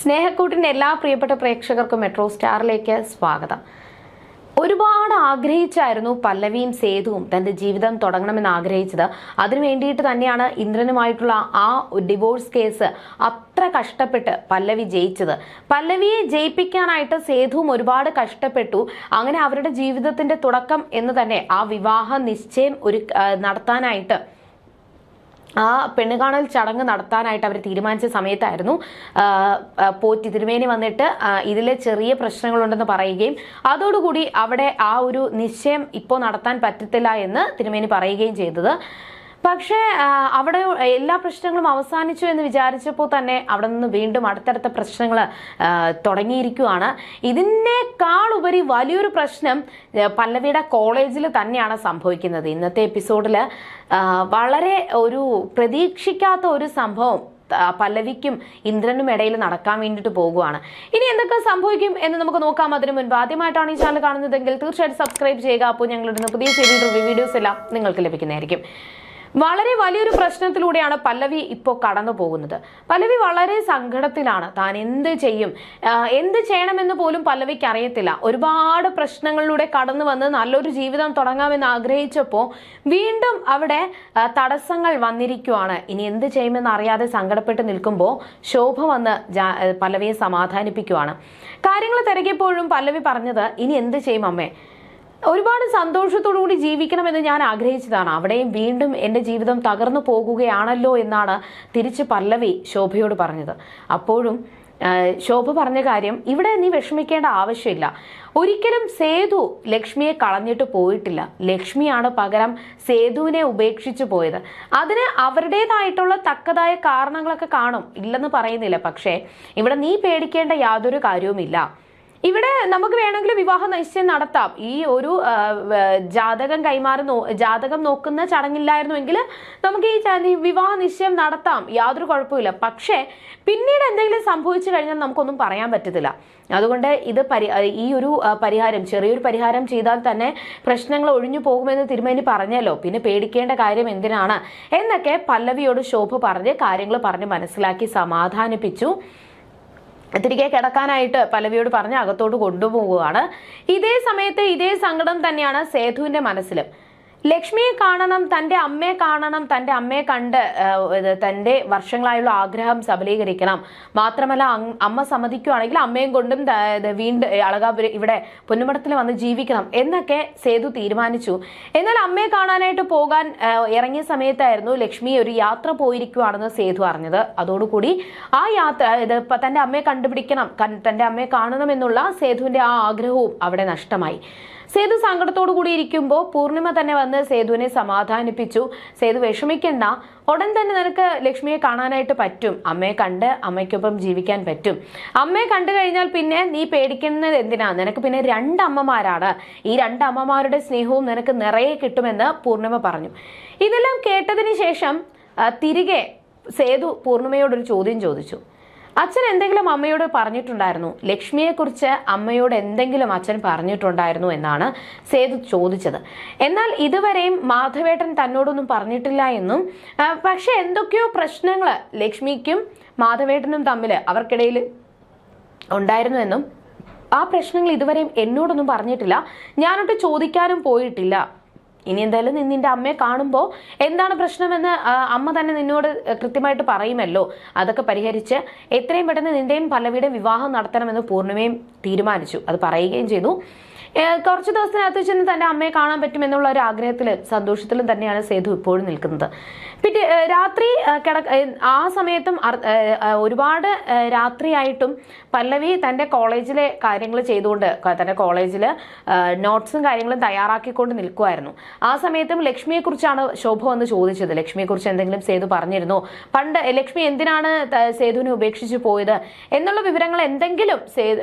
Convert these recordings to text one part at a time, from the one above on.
സ്നേഹക്കൂട്ടിന്റെ എല്ലാ പ്രിയപ്പെട്ട പ്രേക്ഷകർക്കും മെട്രോ സ്റ്റാറിലേക്ക് സ്വാഗതം. ഒരുപാട് ആഗ്രഹിച്ചായിരുന്നു പല്ലവിയും സേതുവും തന്റെ ജീവിതം തുടങ്ങണമെന്ന് ആഗ്രഹിച്ചത്. അതിനു വേണ്ടിയിട്ട് തന്നെയാണ് ഇന്ദ്രനുമായിട്ടുള്ള ആ ഡിവോഴ്സ് കേസ് അത്ര കഷ്ടപ്പെട്ട് പല്ലവി ജയിച്ചത്. പല്ലവിയെ ജയിപ്പിക്കാനായിട്ട് സേതുവും ഒരുപാട് കഷ്ടപ്പെട്ടു. അങ്ങനെ അവരുടെ ജീവിതത്തിന്റെ തുടക്കം എന്ന് തന്നെ ആ വിവാഹ നിശ്ചയം നടത്താനായിട്ട് ആ പെണ്ണുകാണൽ ചടങ്ങ് നടത്താനായിട്ട് അവർ തീരുമാനിച്ച സമയത്തായിരുന്നു പോറ്റി തിരുമേനി വന്നിട്ട് ഇതിലെ ചെറിയ പ്രശ്നങ്ങളുണ്ടെന്ന് പറയുകയും അതോടുകൂടി അവിടെ ആ ഒരു നിശ്ചയം ഇപ്പോൾ നടത്താൻ പറ്റത്തില്ല എന്ന് തിരുമേനി പറയുകയും ചെയ്തത്. പക്ഷേ അവിടെ എല്ലാ പ്രശ്നങ്ങളും അവസാനിച്ചു എന്ന് വിചാരിച്ചപ്പോൾ തന്നെ അവിടെ നിന്ന് വീണ്ടും അടുത്തടുത്ത പ്രശ്നങ്ങൾ തുടങ്ങിയിരിക്കുകയാണ്. ഇതിനേക്കാൾ ഉപരി വലിയൊരു പ്രശ്നം പല്ലവിയുടെ കോളേജിൽ തന്നെയാണ് സംഭവിക്കുന്നത്. ഇന്നത്തെ എപ്പിസോഡിൽ വളരെ ഒരു പ്രതീക്ഷിക്കാത്ത ഒരു സംഭവം പല്ലവിക്കും ഇന്ദ്രനും ഇടയിൽ നടക്കാൻ വേണ്ടിയിട്ട് പോകുകയാണ്. ഇനി എന്തൊക്കെ സംഭവിക്കും എന്ന് നമുക്ക് നോക്കാം. അതിനു മുൻപ് ആദ്യമായിട്ടാണ് ഈ ചാനൽ കാണുന്നതെങ്കിൽ തീർച്ചയായിട്ടും സബ്സ്ക്രൈബ് ചെയ്യുക. അപ്പോൾ ഞങ്ങളിടുന്ന പുതിയ സീരിയൽ റിവ്യൂ വീഡിയോസ് എല്ലാം നിങ്ങൾക്ക് ലഭിക്കുന്നതായിരിക്കും. വളരെ വലിയൊരു പ്രശ്നത്തിലൂടെയാണ് പല്ലവി ഇപ്പോൾ കടന്നു പോകുന്നത്. പല്ലവി വളരെ സങ്കടത്തിലാണ്. താൻ എന്ത് ചെയ്യും, എന്ത് ചെയ്യണമെന്ന് പോലും പല്ലവിക്ക് അറിയത്തില്ല. ഒരുപാട് പ്രശ്നങ്ങളിലൂടെ കടന്നു വന്ന് നല്ലൊരു ജീവിതം തുടങ്ങാമെന്ന് ആഗ്രഹിച്ചപ്പോൾ വീണ്ടും അവിടെ തടസ്സങ്ങൾ വന്നിരിക്കുവാണ്. ഇനി എന്ത് ചെയ്യുമെന്ന് അറിയാതെ സങ്കടപ്പെട്ട് നിൽക്കുമ്പോൾ ശോഭ വന്ന് പല്ലവിയെ സമാധാനിപ്പിക്കുവാണ്. കാര്യങ്ങൾ തിരക്കിയപ്പോഴും പല്ലവി പറഞ്ഞത്, ഇനി എന്ത് ചെയ്യും അമ്മേ, ഒരുപാട് സന്തോഷത്തോടുകൂടി ജീവിക്കണമെന്ന് ഞാൻ ആഗ്രഹിച്ചതാണ്. അവിടെയും വീണ്ടും എൻ്റെ ജീവിതം തകർന്നു പോകുകയാണല്ലോ എന്നാണ് തിരിച്ച് പല്ലവി ശോഭയോട് പറഞ്ഞത്. അപ്പോഴും ശോഭ പറഞ്ഞ കാര്യം, ഇവിടെ നീ വിഷമിക്കേണ്ട ആവശ്യമില്ല. ഒരിക്കലും സേതു ലക്ഷ്മിയെ കളഞ്ഞിട്ട് പോയിട്ടില്ല. ലക്ഷ്മിയാണ് പകരം സേതുവിനെ ഉപേക്ഷിച്ചു പോയത്. അതിന് അവരുടേതായിട്ടുള്ള തക്കതായ കാരണങ്ങളൊക്കെ കാണും, ഇല്ലെന്ന് പറയുന്നില്ല. പക്ഷേ ഇവിടെ നീ പേടിക്കേണ്ട യാതൊരു കാര്യവുമില്ല. ഇവിടെ നമുക്ക് വേണമെങ്കിൽ വിവാഹ നിശ്ചയം നടത്താം. ഈ ഒരു ജാതകം നോക്കുന്ന ചടങ്ങില്ലായിരുന്നുവെങ്കിൽ നമുക്ക് ഈ വിവാഹ നിശ്ചയം നടത്താം, യാതൊരു കുഴപ്പമില്ല. പക്ഷേ പിന്നീട് എന്തെങ്കിലും സംഭവിച്ചു കഴിഞ്ഞാൽ നമുക്കൊന്നും പറയാൻ പറ്റത്തില്ല. അതുകൊണ്ട് ഈ ഒരു പരിഹാരം, ചെറിയൊരു പരിഹാരം ചെയ്താൽ തന്നെ പ്രശ്നങ്ങൾ ഒഴിഞ്ഞു പോകുമെന്ന് തിരുമേനി പറഞ്ഞല്ലോ. പിന്നെ പേടിക്കേണ്ട കാര്യം എന്തിനാണ് എന്നൊക്കെ പല്ലവിയോട് ശോഭ പറഞ്ഞ് കാര്യങ്ങൾ പറഞ്ഞ് മനസ്സിലാക്കി സമാധാനിപ്പിച്ചു. തിരികെ കിടക്കാനായിട്ട് പല്ലവിയോട് പറഞ്ഞ് അകത്തോട്ട് കൊണ്ടുപോവുകയാണ്. ഇതേ സമയത്ത് ഇതേ സങ്കടം തന്നെയാണ് സേതുവിന്റെ മനസ്സിലും. ലക്ഷ്മിയെ കാണണം, തൻ്റെ അമ്മയെ കാണണം, തൻ്റെ അമ്മയെ കണ്ട് തൻ്റെ വർഷങ്ങളായുള്ള ആഗ്രഹം സബലീകരിക്കണം. മാത്രമല്ല അമ്മ സമ്മതിക്കുകയാണെങ്കിൽ അമ്മയും കൊണ്ടും വീണ്ടും അളകാപുരം ഇവിടെ പൊന്നുമടത്തിൽ വന്ന് ജീവിക്കണം എന്നൊക്കെ സേതു തീരുമാനിച്ചു. എന്നാൽ അമ്മയെ കാണാനായിട്ട് പോകാൻ ഇറങ്ങിയ സമയത്തായിരുന്നു ലക്ഷ്മി ഒരു യാത്ര പോയിരിക്കുകയാണെന്ന് സേതു അറിഞ്ഞത്. അതോടുകൂടി ആ യാത്ര തൻ്റെ അമ്മയെ കണ്ടുപിടിക്കണം, തൻ്റെ അമ്മയെ കാണണമെന്നുള്ള സേതുവിൻ്റെ ആ ആഗ്രഹവും അവിടെ നഷ്ടമായി. സേതു സങ്കടത്തോടു കൂടി ഇരിക്കുമ്പോൾ പൂർണിമ തന്നെ വന്ന് സേതുവിനെ സമാധാനിപ്പിച്ചു. സേതു വിഷമിക്കണ്ട, ഉടൻ തന്നെ നിനക്ക് ലക്ഷ്മിയെ കാണാനായിട്ട് പറ്റും. അമ്മയെ കണ്ട് അമ്മയ്ക്കൊപ്പം ജീവിക്കാൻ പറ്റും. അമ്മയെ കണ്ടു കഴിഞ്ഞാൽ പിന്നെ നീ പേടിക്കുന്നത് എന്തിനാ, നിനക്ക് പിന്നെ 2 അമ്മമാരാണ്. ഈ 2 അമ്മമാരുടെ സ്നേഹവും നിനക്ക് നിറയെ കിട്ടുമെന്ന് പൂർണിമ പറഞ്ഞു. ഇതെല്ലാം കേട്ടതിന് ശേഷം തിരികെ സേതു പൂർണിമയോടൊരു ചോദ്യം ചോദിച്ചു. അച്ഛൻ എന്തെങ്കിലും അമ്മയോട് പറഞ്ഞിട്ടുണ്ടായിരുന്നു? ലക്ഷ്മിയെക്കുറിച്ച് അമ്മയോട് എന്തെങ്കിലും അച്ഛൻ പറഞ്ഞിട്ടുണ്ടായിരുന്നു എന്നാണ് സേതു ചോദിച്ചത്. എന്നാൽ ഇതുവരെയും മാധവേട്ടൻ തന്നോടൊന്നും പറഞ്ഞിട്ടില്ല എന്നും, പക്ഷെ എന്തൊക്കെയോ പ്രശ്നങ്ങൾ ലക്ഷ്മിക്കും മാധവേട്ടനും തമ്മിൽ അവർക്കിടയിൽ ഉണ്ടായിരുന്നു എന്നും, ആ പ്രശ്നങ്ങൾ ഇതുവരെയും എന്നോടൊന്നും പറഞ്ഞിട്ടില്ല, ഞാനൊട്ട് ചോദിക്കാനും പോയിട്ടില്ല. ഇനി എന്തായാലും നിന്റെ അമ്മയെ കാണുമ്പോൾ എന്താണ് പ്രശ്നമെന്ന് അമ്മ തന്നെ നിന്നോട് കൃത്യമായിട്ട് പറയുമല്ലോ. അതൊക്കെ പരിഹരിച്ച് എത്രയും പെട്ടെന്ന് നിന്റെയും പല്ലവിയുടെ വിവാഹം നടത്തണമെന്ന് പൂർണിമയും തീരുമാനിച്ചു. അത് പറയുകയും ചെയ്തു. കുറച്ച് ദിവസത്തിനകത്ത് വെച്ച് തന്റെ അമ്മയെ കാണാൻ പറ്റുമെന്നുള്ള ഒരു ആഗ്രഹത്തിലും സന്തോഷത്തിലും തന്നെയാണ് സേതു ഇപ്പോഴും നിൽക്കുന്നത്. പിന്നെ രാത്രി ആ സമയത്തും ഒരുപാട് രാത്രിയായിട്ടും പല്ലവി തൻ്റെ കോളേജിലെ കാര്യങ്ങൾ ചെയ്തുകൊണ്ട് തൻ്റെ കോളേജിൽ നോട്ട്സും കാര്യങ്ങളും തയ്യാറാക്കിക്കൊണ്ട് നിൽക്കുമായിരുന്നു. ആ സമയത്തും ലക്ഷ്മിയെക്കുറിച്ചാണ് ശോഭ വന്ന് ചോദിച്ചത്. ലക്ഷ്മിയെക്കുറിച്ച് എന്തെങ്കിലും സേതു പറഞ്ഞിരുന്നോ, പണ്ട് ലക്ഷ്മി എന്തിനാണ് സേതുവിനെ ഉപേക്ഷിച്ച് പോയത് എന്നുള്ള വിവരങ്ങൾ എന്തെങ്കിലും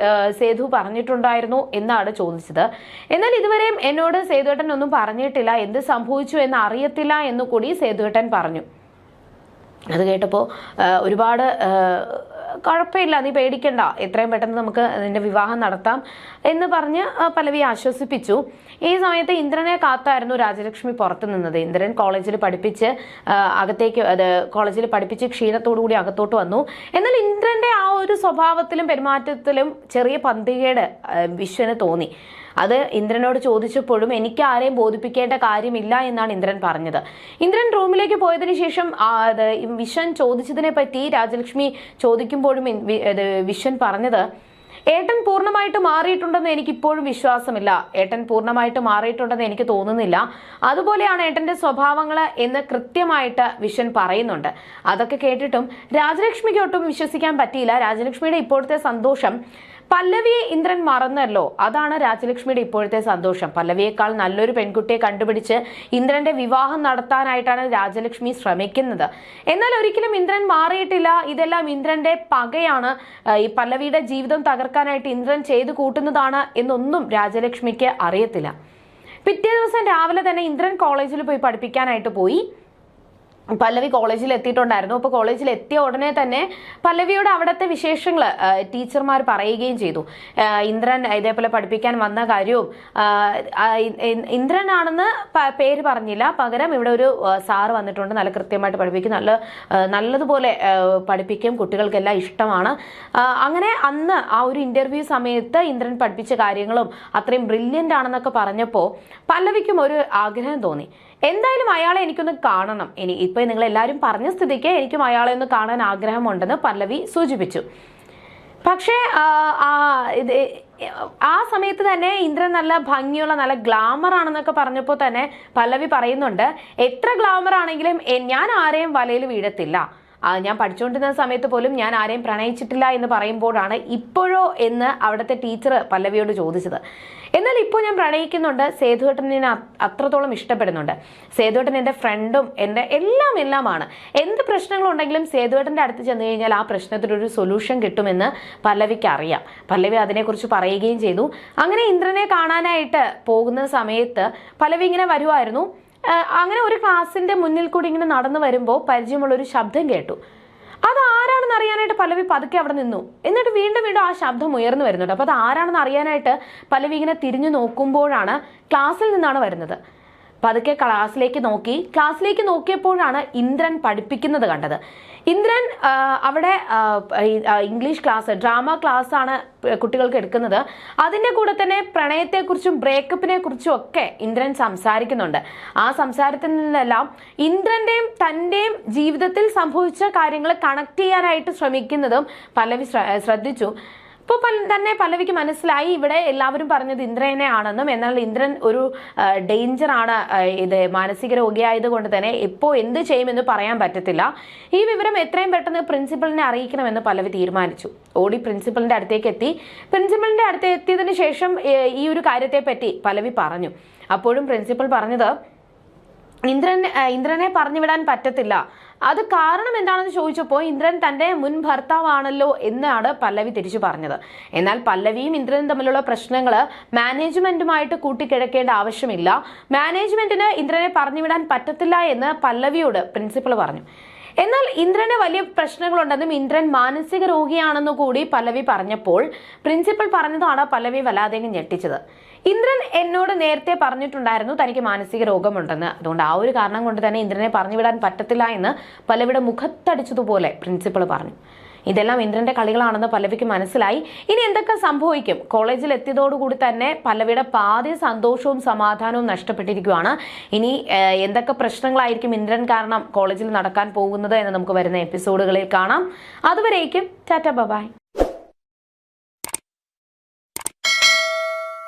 സേതു പറഞ്ഞിട്ടുണ്ടായിരുന്നു എന്നാണ് ചോദിച്ചത്. എന്നാൽ ഇതുവരെയും എന്നോട് സേതുവേട്ടൻ ഒന്നും പറഞ്ഞിട്ടില്ല, എന്ത് സംഭവിച്ചു എന്ന് അറിയത്തില്ല എന്നു കൂടി സേതുവേട്ടൻ പറഞ്ഞു. അത് കേട്ടപ്പോൾ ഒരുപാട് കുഴപ്പമില്ല, നീ പേടിക്കണ്ട, എത്രയും പെട്ടെന്ന് നമുക്ക് നിന്റെ വിവാഹം നടത്താം എന്ന് പറഞ്ഞ് പല്ലവി ആശ്വസിപ്പിച്ചു. ഈ സമയത്ത് ഇന്ദ്രനെ കാത്തായിരുന്നു രാജലക്ഷ്മി പുറത്തു നിന്നത്. ഇന്ദ്രൻ കോളേജിൽ പഠിപ്പിച്ച് ക്ഷീണത്തോടു കൂടി അകത്തോട്ട് വന്നു. എന്നാൽ ഇന്ദ്രന്റെ ആ ഒരു സ്വഭാവത്തിലും പെരുമാറ്റത്തിലും ചെറിയ പന്തികേട് വിശ്വന് തോന്നി. അത് ഇന്ദ്രനോട് ചോദിച്ചപ്പോഴും എനിക്ക് ആരെയും ബോധിപ്പിക്കേണ്ട കാര്യമില്ല എന്നാണ് ഇന്ദ്രൻ പറഞ്ഞത്. ഇന്ദ്രൻ റൂമിലേക്ക് പോയതിനു ശേഷം വിശ്വൻ ചോദിച്ചതിനെ പറ്റി രാജലക്ഷ്മി ചോദിക്കുമ്പോഴും വിശ്വൻ പറഞ്ഞത്, ഏട്ടൻ പൂർണ്ണമായിട്ട് മാറിയിട്ടുണ്ടെന്ന് എനിക്ക് ഇപ്പോഴും വിശ്വാസമില്ല, ഏട്ടൻ പൂർണ്ണമായിട്ട് മാറിയിട്ടുണ്ടെന്ന് എനിക്ക് തോന്നുന്നില്ല, അതുപോലെയാണ് ഏട്ടന്റെ സ്വഭാവങ്ങൾ എന്ന് കൃത്യമായിട്ട് വിശ്വൻ പറയുന്നുണ്ട്. അതൊക്കെ കേട്ടിട്ടും രാജലക്ഷ്മിക്ക് ഒട്ടും വിശ്വസിക്കാൻ പറ്റിയില്ല. രാജലക്ഷ്മിയുടെ ഇപ്പോഴത്തെ സന്തോഷം പല്ലവിയെ ഇന്ദ്രൻ മറന്നല്ലോ, അതാണ് രാജലക്ഷ്മിയുടെ ഇപ്പോഴത്തെ സന്തോഷം. പല്ലവിയേക്കാൾ നല്ലൊരു പെൺകുട്ടിയെ കണ്ടുപിടിച്ച് ഇന്ദ്രന്റെ വിവാഹം നടത്താനായിട്ടാണ് രാജലക്ഷ്മി ശ്രമിക്കുന്നത്. എന്നാൽ ഒരിക്കലും ഇന്ദ്രൻ മാറിയിട്ടില്ല. ഇതെല്ലാം ഇന്ദ്രന്റെ പകയാണ്, ഈ പല്ലവിയുടെ ജീവിതം തകർക്കാനായിട്ട് ഇന്ദ്രൻ ചെയ്തു കൂട്ടുന്നതാണ് എന്നൊന്നും രാജലക്ഷ്മിക്ക് അറിയത്തില്ല. പിറ്റേ ദിവസം രാവിലെ തന്നെ ഇന്ദ്രൻ കോളേജിൽ പോയി പഠിപ്പിക്കാനായിട്ട് പോയി. പല്ലവി കോളേജിൽ എത്തിയിട്ടുണ്ടായിരുന്നു. അപ്പോൾ കോളേജിൽ എത്തിയ ഉടനെ തന്നെ പല്ലവിയോട് അവിടുത്തെ വിശേഷങ്ങൾ ടീച്ചർമാർ പറയുകയും ചെയ്തു. ഇന്ദ്രൻ ഇതേപോലെ പഠിപ്പിക്കാൻ വന്ന കാര്യവും, ഇന്ദ്രനാണെന്ന് പേര് പറഞ്ഞില്ല, പകരം ഇവിടെ ഒരു സാറ് വന്നിട്ടുണ്ട്, നല്ല കൃത്യമായിട്ട് പഠിപ്പിക്കും, നല്ലതുപോലെ പഠിപ്പിക്കും, കുട്ടികൾക്കെല്ലാം ഇഷ്ടമാണ്. അങ്ങനെ അന്ന് ആ ഒരു ഇന്റർവ്യൂ സമയത്ത് ഇന്ദ്രൻ പഠിപ്പിച്ച കാര്യങ്ങളും അത്രയും ബ്രില്യൻ്റ് ആണെന്നൊക്കെ പറഞ്ഞപ്പോൾ പല്ലവിക്കും ഒരു ആഗ്രഹം തോന്നി. എന്തായാലും അയാളെ എനിക്കൊന്ന് കാണണം. ഇപ്പൊ നിങ്ങൾ എല്ലാവരും പറഞ്ഞ സ്ഥിതിക്ക് എനിക്കും അയാളെ ഒന്ന് കാണാൻ ആഗ്രഹമുണ്ടെന്ന് പല്ലവി സൂചിപ്പിച്ചു. പക്ഷേ ആ സമയത്ത് തന്നെ ഇന്ദ്രൻ നല്ല ഭംഗിയുള്ള നല്ല ഗ്ലാമർ ആണെന്നൊക്കെ പറഞ്ഞപ്പോൾ തന്നെ പല്ലവി പറയുന്നുണ്ട്, എത്ര ഗ്ലാമർ ആണെങ്കിലും ഞാൻ ആരെയും വലയിൽ വീഴത്തില്ല, ഞാൻ പഠിച്ചുകൊണ്ടിരുന്ന സമയത്ത് പോലും ഞാൻ ആരെയും പ്രണയിച്ചിട്ടില്ല എന്ന് പറയുമ്പോഴാണ് ഇപ്പോഴോ എന്ന് അവിടുത്തെ ടീച്ചർ പല്ലവിയോട് ചോദിച്ചത്. എന്നാൽ ഇപ്പോൾ ഞാൻ പ്രണയിക്കുന്നുണ്ട്, സേതുവേട്ടനെ അത്രത്തോളം ഇഷ്ടപ്പെടുന്നുണ്ട്, സേതുവേട്ടൻ എൻ്റെ ഫ്രണ്ടും എൻ്റെ എല്ലാമാണ്, എന്ത് പ്രശ്നങ്ങളുണ്ടെങ്കിലും സേതുവേട്ടൻ്റെ അടുത്ത് ചെന്ന് കഴിഞ്ഞാൽ ആ പ്രശ്നത്തിനൊരു സൊല്യൂഷൻ കിട്ടുമെന്ന് പല്ലവിക്ക് അറിയാം. പല്ലവി അതിനെക്കുറിച്ച് പറയുകയും ചെയ്തു. അങ്ങനെ ഇന്ദ്രനെ കാണാനായിട്ട് പോകുന്ന സമയത്ത് പല്ലവി ഇങ്ങനെ വരുമായിരുന്നു. അങ്ങനെ ഒരു ക്ലാസിന്റെ മുന്നിൽ കൂടി ഇങ്ങനെ നടന്നു വരുമ്പോൾ പരിചയമുള്ളൊരു ശബ്ദം കേട്ടു. അത് ആരാണെന്ന് അറിയാനായിട്ട് പല്ലവി പതുക്കെ അവിടെ നിന്നു. എന്നിട്ട് വീണ്ടും ആ ശബ്ദം ഉയർന്നു വരുന്നുണ്ട്. അപ്പോൾ അത് ആരാണെന്ന് അറിയാനായിട്ട് പല്ലവി ഇങ്ങനെ തിരിഞ്ഞു നോക്കുമ്പോഴാണ് ക്ലാസ്സിൽ നിന്നാണ് വരുന്നത്. പതുക്കെ ക്ലാസ്സിലേക്ക് നോക്കിയപ്പോഴാണ് ഇന്ദ്രൻ പഠിപ്പിക്കുന്നത് കണ്ടത്. ഇന്ദ്രൻ അവിടെ ഇംഗ്ലീഷ് ക്ലാസ്, ഡ്രാമ ക്ലാസ് ആണ് കുട്ടികൾക്ക് എടുക്കുന്നത്. അതിൻ്റെ കൂടെ തന്നെ പ്രണയത്തെക്കുറിച്ചും ബ്രേക്കപ്പിനെ കുറിച്ചും ഒക്കെ ഇന്ദ്രൻ സംസാരിക്കുന്നുണ്ട്. ആ സംസാരത്തിൽ നിന്നെല്ലാം ഇന്ദ്രന്റെയും തൻ്റെയും ജീവിതത്തിൽ സംഭവിച്ച കാര്യങ്ങൾ കണക്ട് ചെയ്യാനായിട്ട് ശ്രമിക്കുന്നതും പല്ലവി ശ്രദ്ധിച്ചു. ഇപ്പോൾ തന്നെ പല്ലവിക്ക് മനസ്സിലായി ഇവിടെ എല്ലാവരും പറഞ്ഞത് ഇന്ദ്രനെ ആണെന്നും, എന്നാൽ ഇന്ദ്രൻ ഒരു ഡേഞ്ചറാണ്, ഇത് മാനസിക രോഗിയായതുകൊണ്ട് തന്നെ ഇപ്പോൾ എന്ത് ചെയ്യുമെന്ന് പറയാൻ പറ്റത്തില്ല. ഈ വിവരം എത്രയും പെട്ടെന്ന് പ്രിൻസിപ്പലിനെ അറിയിക്കണമെന്ന് പല്ലവി തീരുമാനിച്ചു. ഓടി പ്രിൻസിപ്പലിന്റെ അടുത്തേക്ക് എത്തി. പ്രിൻസിപ്പലിന്റെ അടുത്ത് എത്തിയതിനു ശേഷം ഈ ഒരു കാര്യത്തെപ്പറ്റി പല്ലവി പറഞ്ഞു. അപ്പോഴും പ്രിൻസിപ്പൽ പറഞ്ഞത്, ഇന്ദ്രനെ പറഞ്ഞുവിടാൻ പറ്റത്തില്ല. അത് കാരണം എന്താണെന്ന് ചോദിച്ചപ്പോൾ ഇന്ദ്രൻ തൻ്റെ മുൻ ഭർത്താവാണല്ലോ എന്നാണ് പല്ലവി തിരിച്ചു പറഞ്ഞത്. എന്നാൽ പല്ലവിയും ഇന്ദ്രനും തമ്മിലുള്ള പ്രശ്നങ്ങൾ മാനേജ്മെന്റുമായിട്ട് കൂട്ടിക്കിഴക്കേണ്ട ആവശ്യമില്ല, മാനേജ്മെന്റിന് ഇന്ദ്രനെ പറഞ്ഞുവിടാൻ പറ്റത്തില്ല എന്ന് പല്ലവിയോട് പ്രിൻസിപ്പൽ പറഞ്ഞു. എന്നാൽ ഇന്ദ്രന് വലിയ പ്രശ്നങ്ങളുണ്ടെന്നും ഇന്ദ്രൻ മാനസിക രോഗിയാണെന്നു കൂടി പല്ലവി പറഞ്ഞപ്പോൾ പ്രിൻസിപ്പൽ പറഞ്ഞതാണ് പല്ലവി വല്ലാതെ ഞെട്ടിച്ചത്. ഇന്ദ്രൻ എന്നോട് നേരത്തെ പറഞ്ഞിട്ടുണ്ടായിരുന്നു തനിക്ക് മാനസിക രോഗമുണ്ടെന്ന്, അതുകൊണ്ട് ആ ഒരു കാരണം കൊണ്ട് തന്നെ ഇന്ദ്രനെ പറഞ്ഞുവിടാൻ പറ്റത്തില്ല എന്ന് പല്ലവിയുടെ മുഖത്തടിച്ചതുപോലെ പ്രിൻസിപ്പൾ പറഞ്ഞു. ഇതെല്ലാം ഇന്ദ്രന്റെ കളികളാണെന്ന് പല്ലവിക്ക് മനസ്സിലായി. ഇനി എന്തൊക്കെ സംഭവിക്കും? കോളേജിൽ എത്തിയതോടുകൂടി തന്നെ പല്ലവിയുടെ പാതി സന്തോഷവും സമാധാനവും നഷ്ടപ്പെട്ടിരിക്കുകയാണ്. ഇനി എന്തൊക്കെ പ്രശ്നങ്ങളായിരിക്കും ഇന്ദ്രൻ കാരണം കോളേജിൽ നടക്കാൻ പോകുന്നത് എന്ന് നമുക്ക് വരുന്ന എപ്പിസോഡുകളിൽ കാണാം. അതുവരേക്കും ടാറ്റ ബൈ.